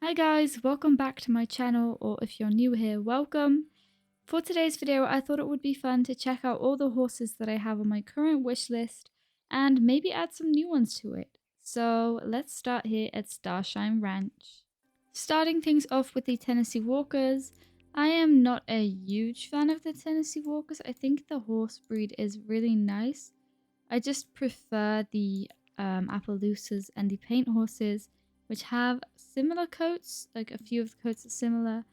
Hi guys, welcome back to my channel, or if you're new here, welcome. For today's video, I thought it would be fun to check out all the horses that I have on my current wish list and maybe add some new ones to it. So let's start here at Starshine Ranch. Starting things off with the Tennessee Walkers, I am not a huge fan of the Tennessee Walkers. I think the horse breed is really nice. I just prefer the Appaloosas and the paint horses, which have similar coats, like a few of the coats are similar.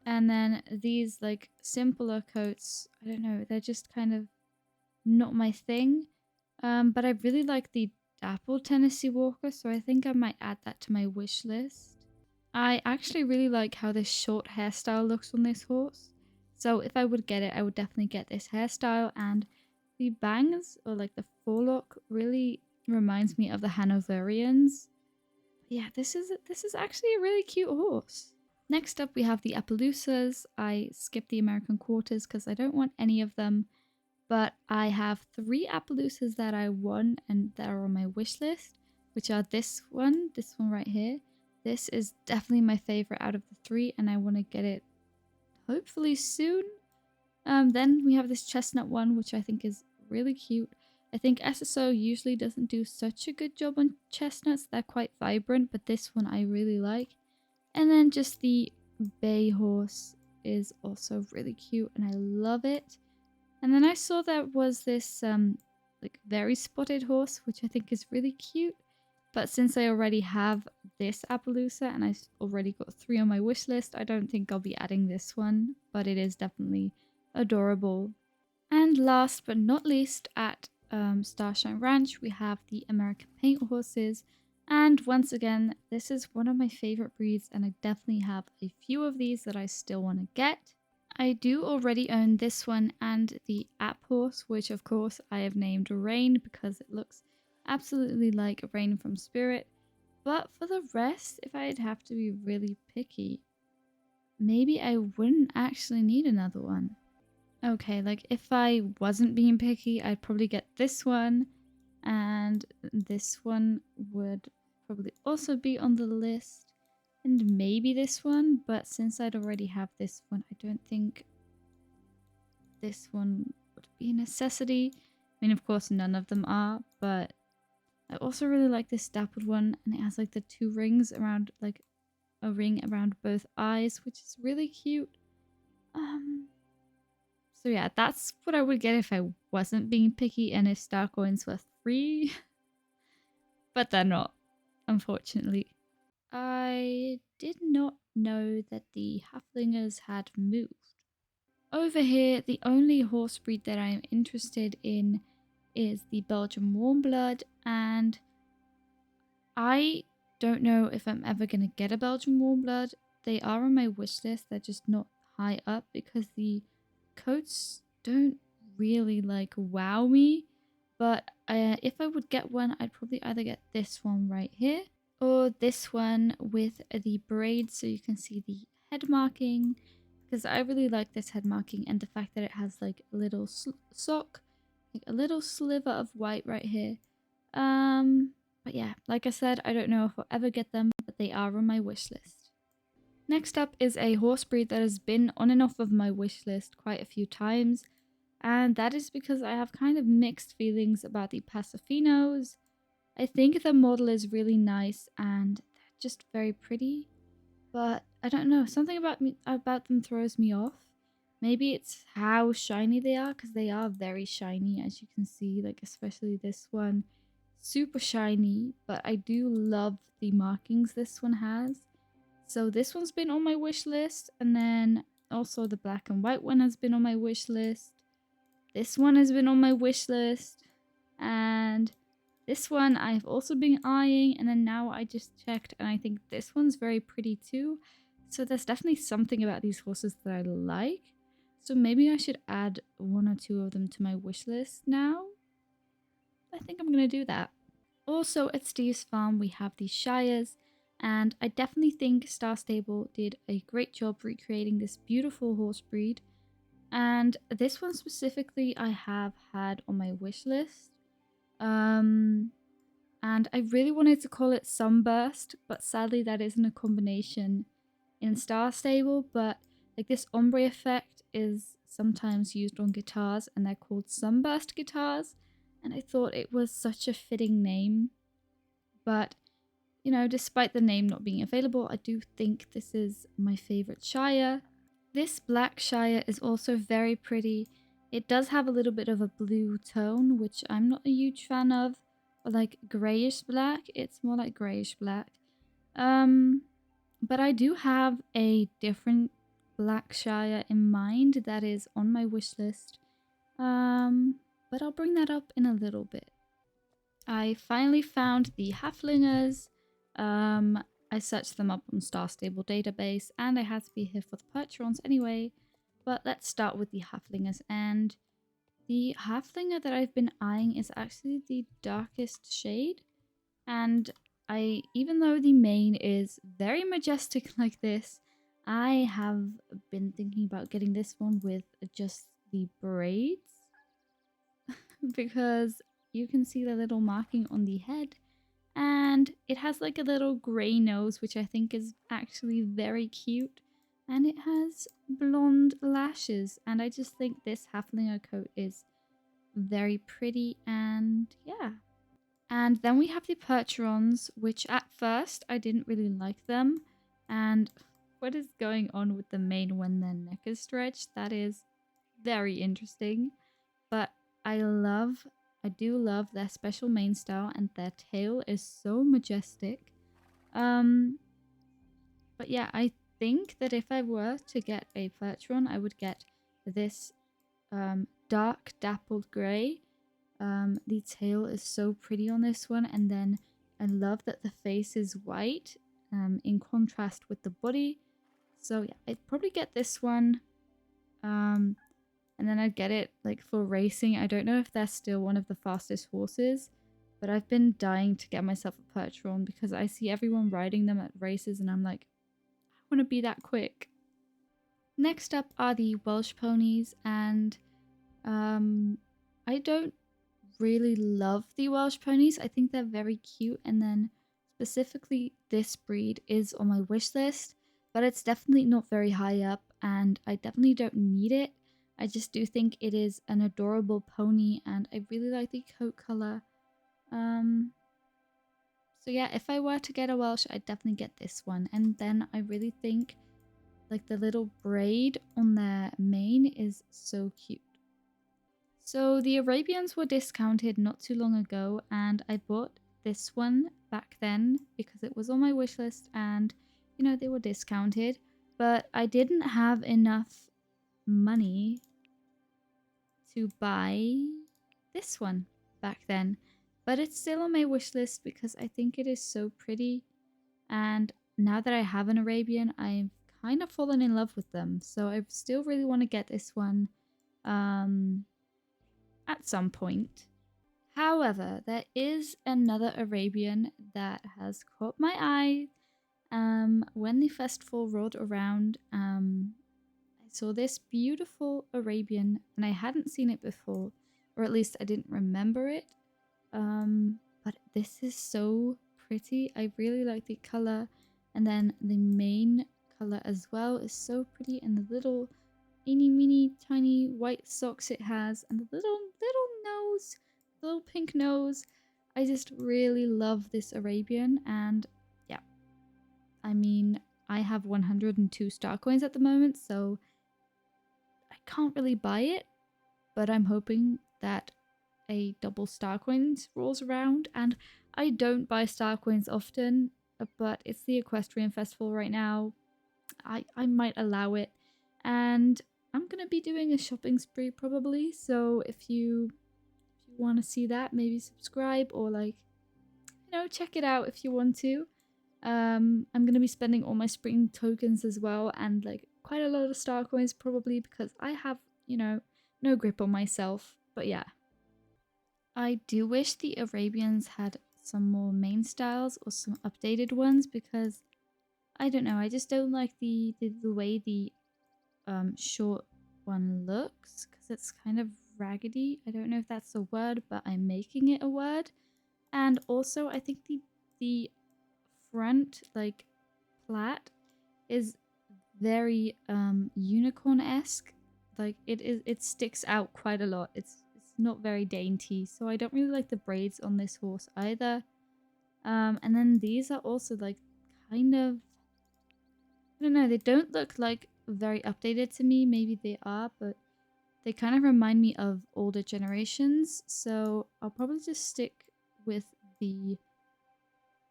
And then these like simpler coats, I don't know, they're just kind of not my thing. But I really like the dappled Tennessee Walker, so I think I might add that to my wish list. I actually really like how this short hairstyle looks on this horse. So if I would get it, I would definitely get this hairstyle, and the bangs, or like the forelock, really reminds me of the Hanoverians. Yeah, this is actually a really cute horse. Next up, we have the Appaloosas. I skipped the American Quarters because I don't want any of them, but I have 3 Appaloosas that I won and that are on my wish list, which are this one right here. This is definitely my favorite out of the 3, and I want to get it hopefully soon. Then we have this chestnut one, which I think is really cute. I think SSO usually doesn't do such a good job on chestnuts. They're quite vibrant, but this one I really like. And then just the bay horse is also really cute, and I love it. And then I saw there was this like very spotted horse, which I think is really cute. But since I already have this Appaloosa and I already got 3 on my wish list, I don't think I'll be adding this one, but it is definitely adorable. And last but not least, at Starshine Ranch, we have the American Paint Horses. And once again, this is one of my favorite breeds, and I definitely have a few of these that I still want to get. I do already own this one and the app horse, which of course I have named Rain because it looks absolutely like Rain from Spirit. But for the rest, if I'd have to be really picky, maybe I wouldn't actually need another one. Okay, like if I wasn't being picky, I'd probably get this one, and this one would probably also be on the list, and maybe this one, but since I'd already have this one, I don't think this one would be a necessity. I mean, of course, none of them are, but I also really like this dappled one, and it has like the 2 rings around, like a ring around both eyes, which is really cute. So yeah, that's what I would get if I wasn't being picky and if star coins were free. But they're not, unfortunately. I did not know that the Halflingers had moved. Over here, the only horse breed that I'm interested in is the Belgian Warmblood, and I don't know if I'm ever going to get a Belgian Warmblood. They are on my wish list, they're just not high up because the coats don't really like wow me. But if I would get one, I'd probably either get this one right here or this one with the braids so you can see the head marking, because I really like this head marking and the fact that it has like a little sock, like a little sliver of white right here. But yeah, like I said, I don't know if I'll ever get them, but they are on my wish list. Next up is a horse breed that has been on and off of my wish list quite a few times, and that is because I have kind of mixed feelings about the Paso Finos. I think the model is really nice and they're just very pretty, but I don't know, something about them throws me off. Maybe it's how shiny they are, because they are very shiny, as you can see, like especially this one, super shiny, but I do love the markings this one has. So this one's been on my wish list, and then also the black and white one has been on my wish list. This one has been on my wish list, and this one I've also been eyeing, and then now I just checked and I think this one's very pretty too. So there's definitely something about these horses that I like. So maybe I should add 1 or 2 of them to my wish list now. I think I'm going to do that. Also at Steve's farm we have the Shires, and I definitely think Star Stable did a great job recreating this beautiful horse breed. And this one specifically I have had on my wish list. And I really wanted to call it Sunburst, but sadly that isn't a combination in Star Stable. But like this ombre effect is sometimes used on guitars, and they're called Sunburst guitars. And I thought it was such a fitting name. But, you know, despite the name not being available, I do think this is my favorite Shire. This black Shire is also very pretty. It does have a little bit of a blue tone, which I'm not a huge fan of. Or like grayish black. It's more like grayish black. But I do have a different black Shire in mind that is on my wish list. But I'll bring that up in a little bit. I finally found the Halflingers. I searched them up on Star Stable database, and I had to be here for the Percherons anyway. But let's start with the Halflingers, and the Halflinger that I've been eyeing is actually the darkest shade. And even though the mane is very majestic like this, I have been thinking about getting this one with just the braids because you can see the little marking on the head, and it has like a little grey nose, which I think is actually very cute, and it has blonde lashes, and I just think this Halflinger coat is very pretty, and yeah. And then we have the Percherons, which at first I didn't really like them, and what is going on with the mane when their neck is stretched? That is very interesting. But I do love their special mane style, and their tail is so majestic. But yeah, I think that if I were to get a Percheron, I would get this dark dappled grey. The tail is so pretty on this one, and then I love that the face is white in contrast with the body. So yeah, I'd probably get this one. And then I'd get it like for racing. I don't know if they're still one of the fastest horses, but I've been dying to get myself a Percheron because I see everyone riding them at races and I'm like, I want to be that quick. Next up are the Welsh ponies, and I don't really love the Welsh ponies. I think they're very cute, and then specifically this breed is on my wish list, but it's definitely not very high up, and I definitely don't need it. I just do think it is an adorable pony, and I really like the coat color. So yeah, if I were to get a Welsh, I'd definitely get this one. And then I really think like the little braid on their mane is so cute. So the Arabians were discounted not too long ago, and I bought this one back then because it was on my wish list, and you know, they were discounted, but I didn't have enough money to buy this one back then. But it's still on my wish list because I think it is so pretty, and now that I have an Arabian, I've kind of fallen in love with them, so I still really want to get this one at some point. However, there is another Arabian that has caught my eye. When the festival rolled around, I saw this beautiful Arabian, and I hadn't seen it before, or at least I didn't remember it. But this is so pretty. I really like the color, and then the main color as well is so pretty, and the little mini tiny white socks it has, and the little nose, little pink nose. I just really love this Arabian, and yeah, I mean, I have 102 star coins at the moment, so I can't really buy it, but I'm hoping that a double star coins rolls around, and I don't buy star coins often, but it's the Equestrian Festival right now. I might allow it, and I'm gonna be doing a shopping spree probably, so if you want to see that, maybe subscribe, or like, you know, check it out if you want to. I'm gonna be spending all my spring tokens as well, and like quite a lot of star coins probably, because I have, you know, no grip on myself. But yeah, I do wish the Arabians had some more main styles or some updated ones, because I don't know, I just don't like the way the short one looks, because it's kind of raggedy. I don't know if that's a word, but I'm making it a word. And also I think the front like plait is very unicorn-esque. Like it sticks out quite a lot. It's not very dainty, so I don't really like the braids on this horse either. And then these are also like kind of, I don't know, they don't look like very updated to me. Maybe they are, but they kind of remind me of older generations. So I'll probably just stick with the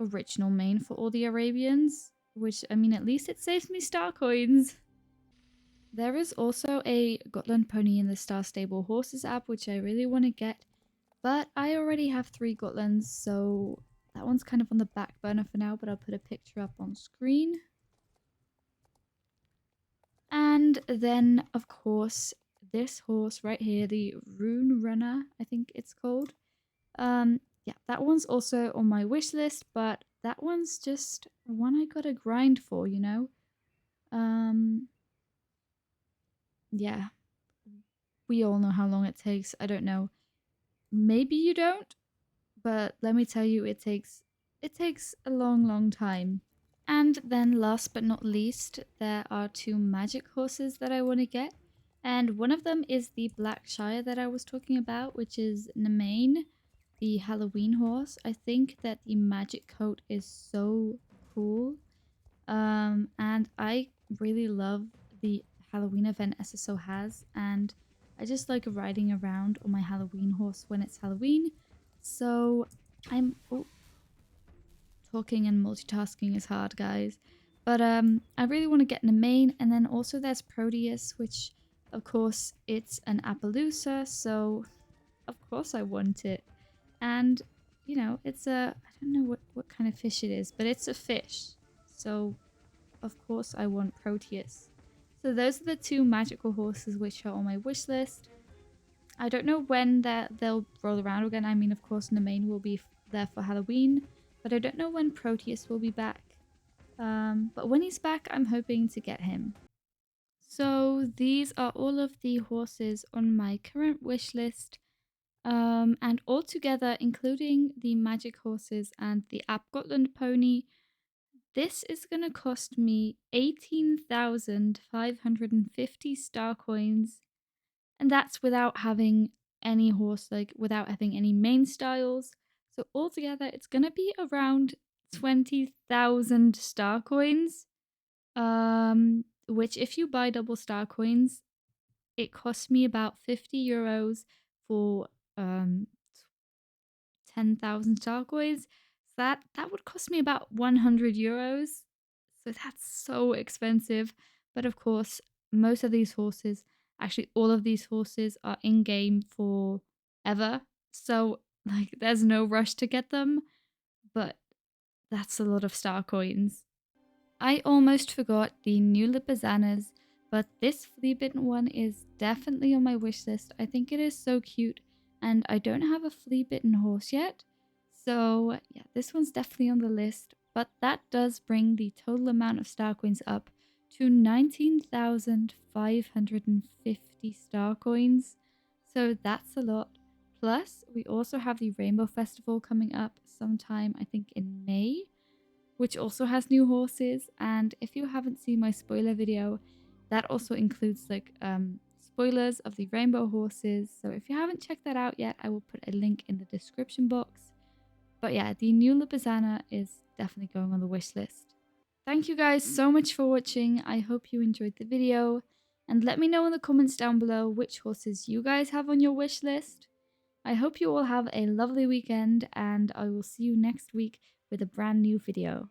original mane for all the Arabians, which, I mean, at least it saves me star coins. There is also a Gotland pony in the Star Stable Horses app, which I really want to get, but I already have 3 Gotlands, so that one's kind of on the back burner for now, but I'll put a picture up on screen. And then, of course, this horse right here, the Rune Runner, I think it's called. Yeah, that one's also on my wish list, but that one's just one I gotta grind for, you know? Yeah, we all know how long it takes. I don't know. Maybe you don't, but let me tell you, it takes a long, long time. And then last but not least, there are 2 magic horses that I want to get. And one of them is the Black Shire that I was talking about, which is Nemain, the Halloween horse. I think that the magic coat is so cool. And I really love the Halloween event SSO has, and I just like riding around on my Halloween horse when it's Halloween. So I'm talking and multitasking is hard, guys. But I really want to get in a main, and then also there's Proteus, which of course it's an Appaloosa, so of course I want it. And you know, it's a, I don't know what kind of fish it is, but it's a fish. So of course I want Proteus. So those are the 2 magical horses which are on my wish list. I don't know when they'll roll around again. I mean, of course, Nemain will be there for Halloween, but I don't know when Proteus will be back. But when he's back, I'm hoping to get him. So these are all of the horses on my current wish list. And all together, including the magic horses and the App Gotland pony, this is going to cost me 18,550 star coins. And that's without having any horse, like without having any main styles. So altogether, it's going to be around 20,000 star coins. Which if you buy double star coins, it costs me about 50 euros for 10,000 star coins. So that would cost me about 100 euros. So that's so expensive. But of course, most of these horses, actually all of these horses are in game for ever. So like there's no rush to get them, but that's a lot of star coins. I almost forgot the new Lipizzaners, but this flea bitten one is definitely on my wish list. I think it is so cute, and I don't have a flea bitten horse yet. So yeah, this one's definitely on the list, but that does bring the total amount of star coins up to 19,550 star coins. So that's a lot. Plus, we also have the Rainbow Festival coming up sometime, I think in May, which also has new horses. And if you haven't seen my spoiler video, that also includes like spoilers of the rainbow horses. So if you haven't checked that out yet, I will put a link in the description box. But yeah, the new Lipizzana is definitely going on the wish list. Thank you guys so much for watching. I hope you enjoyed the video, and let me know in the comments down below which horses you guys have on your wish list. I hope you all have a lovely weekend, and I will see you next week with a brand new video.